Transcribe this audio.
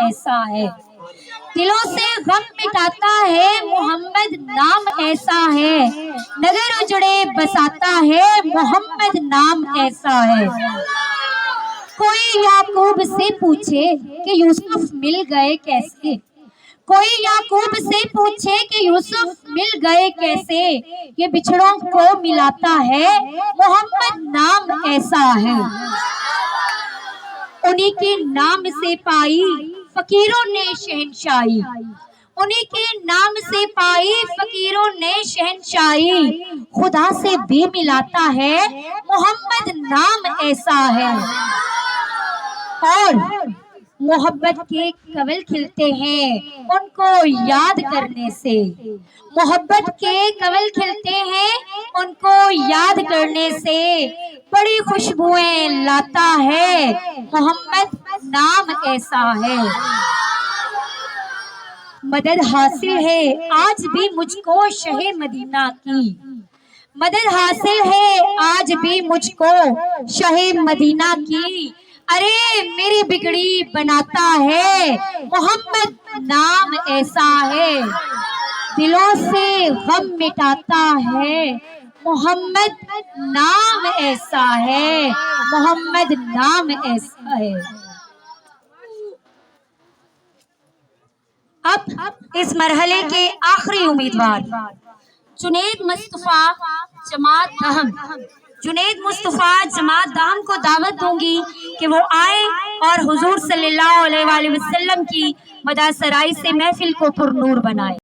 ऐसा है। दिलों से गम मिटाता है मोहम्मद नाम ऐसा है। नगर उजड़े बसाता है मोहम्मद नाम ऐसा है। कोई याकूब से पूछे कि यूसुफ मिल गए कैसे, कोई याकूब से पूछे कि यूसुफ मिल गए कैसे, ये बिछड़ों को मिलाता है मोहम्मद नाम ऐसा है। उन्हीं के नाम से पाई फकीरों ने शहनशाही, उन्हीं के नाम से पाई फकीरों ने शहनशाही, खुदा से भी मिलाता है मोहम्मद नाम ऐसा है। और मोहब्बत के कवल खिलते हैं उनको याद करने से, मोहब्बत के कवल खिलते हैं उनको याद करने से, बड़ी खुशबुएं लाता है मोहम्मद नाम ऐसा है। मदद हासिल है आज भी मुझको शहे मदीना की, मदद हासिल है आज भी मुझको शहे मदीना की। अरे मेरी बिगड़ी बनाता है मोहम्मद नाम ऐसा है। दिलों से गम मिटाता है मोहम्मद नाम ऐसा है, मोहम्मद नाम ऐसा है। अब इस मरहले के आखिरी उम्मीदवार जुनैद मुस्तफा जमात दहम, जुनैद मुस्तफा जमात दहम को दावत दूंगी कि वो आए और हुजूर सल्लल्लाहु अलैहि वसल्लम की मदह सराई से महफिल को पुरनूर बनाए।